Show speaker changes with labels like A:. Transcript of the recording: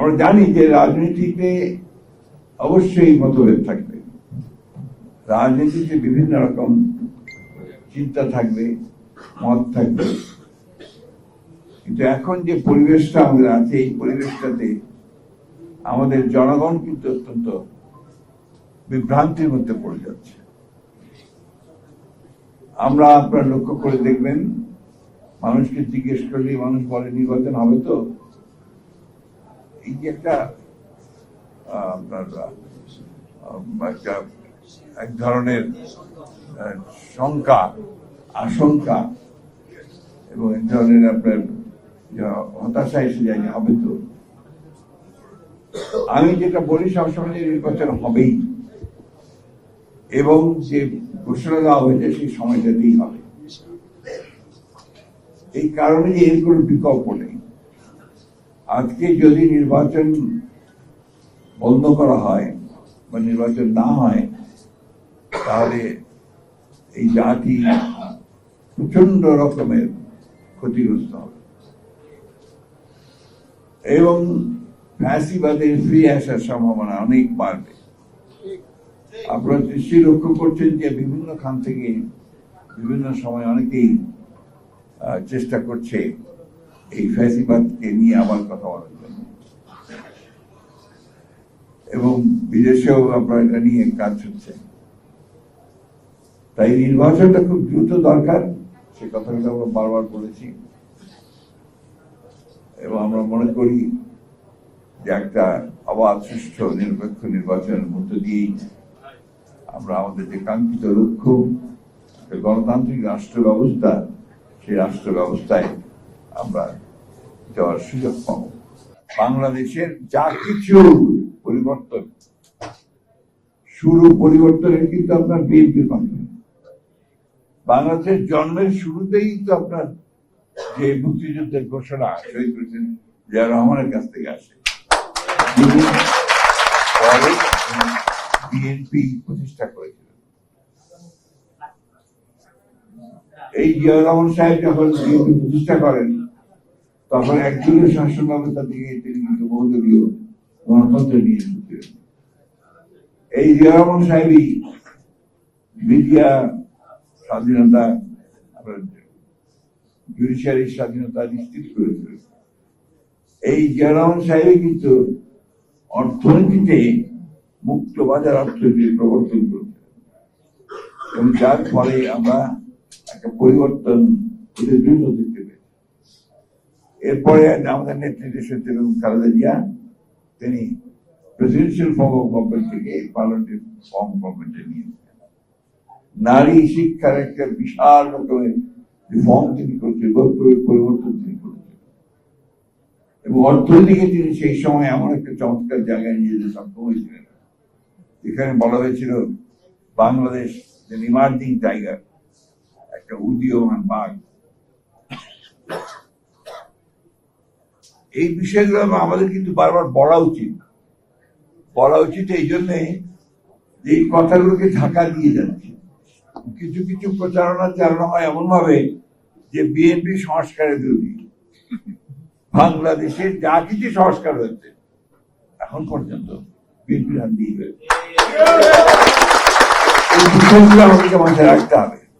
A: আমরা জানি যে রাজনীতিতে অবশ্যই মতভেদ থাকবে, রাজনীতিতে বিভিন্ন রকম চিন্তা থাকবে, মত থাকবে, কিন্তু এখন যে পরিবেশটা আমাদের আছে এই পরিবেশটাতে আমাদের জনগণ কিন্তু অত্যন্ত বিভ্রান্তির মধ্যে পড়ে যাচ্ছে। আমরা আপনারা লক্ষ্য করে দেখবেন, মানুষকে জিজ্ঞেস করলে মানুষ বলে নির্বাচন হবে তো। এই যে একটা এক ধরনের শঙ্কা, আশঙ্কা এবং এক ধরনের আপনার হতাশা এসে যায় যে হবে তো। আমি যেটা বলি সবসময় যে নির্বাচন হবেই, এবং যে ঘোষণা দেওয়া হয়েছে সেই সময়টাতেই হবে। এই কারণে যে এর কোনো বিকল্প নেই। আজকে যদি নির্বাচন বন্ধ করা হয় বা নির্বাচন না হয়, তাহলে এই জাতি প্রচন্ড রকমের ক্ষতিগ্রস্ত হবে এবং ফ্যাসিবাদের ফিরে আসার সম্ভাবনা অনেক বাড়বে। আপনারা নিশ্চয়ই লক্ষ্য করছেন যে বিভিন্ন খান থেকে বিভিন্ন সময় অনেকেই চেষ্টা করছে এই ফ্যাসিবাদকে নিয়ে আবার কথা বলার জন্য, এবং বিদেশেও আপনার এটা নিয়ে কাজ হচ্ছে। তাই নির্বাচনটা খুব দ্রুত দরকার, সে কথাগুলো আমরা বারবার বলেছি, এবং আমরা মনে করি যে একটা অবাধ সুষ্ঠু নিরপেক্ষ নির্বাচনের মধ্য দিয়েই আমরা আমাদের যে কাঙ্ক্ষিত লক্ষ্য গণতান্ত্রিক রাষ্ট্র ব্যবস্থা, সেই রাষ্ট্র ব্যবস্থায় আমরা যাওয়ার সুযোগ পাব। বাংলাদেশের যা কিছু পরিবর্তন, শুরু পরিবর্তনের কিন্তু আপনার বিএনপির মাধ্যমে। বাংলাদেশের জন্মের শুরুতেই তো আপনার যে মুক্তিযুদ্ধের ঘোষণা শহীদ প্রেসিডেন্ট জিয়া রহমানের কাছ থেকে আসে, পরে বিএনপি প্রতিষ্ঠা করেছিল। এই জিয়া রহমান সাহেব যখন বিএনপি প্রতিষ্ঠা করেন, তখন একদলীয় শাসন ব্যবস্থা থেকে তিনি কিন্তু বহুদলীয় গণতন্ত্র নিয়ে এসেছিলেন। এই জিয়া রহমান সাহেবই মিডিয়া স্বাধীনতা, জুডিশিয়ারির স্বাধীনতা নিশ্চিত করেছিলেন। এই জিয়া রহমান সাহেবই কিন্তু অর্থনীতিতে মুক্ত বাজার অর্থনীতির প্রবর্তন করেছিলেন, এবং যার ফলে আমরা একটা পরিবর্তন দ্রুত দেখতে পেয়েছি। এরপরে আমাদের নেত্রী দেশনেত্রী খালেদা জিয়া, তিনি প্রেসিডেন্সিয়াল ফর্ম অফ গভর্নমেন্ট থেকে পার্লামেন্টারি ফর্ম অফ গভর্নমেন্টে নিয়েছেন। নারী শিক্ষার একটা বিশাল রকমের রিফর্ম তিনি করেছেন, পরিবর্তন তিনি করেছেন, এবং অর্থনীতিকে তিনি সেই সময় এমন একটা চমৎকার জায়গায় নিয়ে যেতে সক্ষম হয়েছিলেন, এখানে বলা হয়েছিল বাংলাদেশ ইমার্জিং টাইগার, একটা উদীয়মান বাঘ। এই বিষয়গুলো আমাদের কিন্তু বারবার বলা উচিত এই জন্যে যে এই কথাগুলোকে ঢাকা দিয়ে যাচ্ছে। কিছু কিছু প্রচারণা চালানো হয় এমন ভাবে যে বিএনপি সংস্কারের বিরোধী। বাংলাদেশের যা কিছু সংস্কার হয়েছে এখন পর্যন্ত বিএনপির হাত দিয়ে হয়েছে। এই বিষয়গুলো আমাদেরকে মাথায় রাখতে হবে।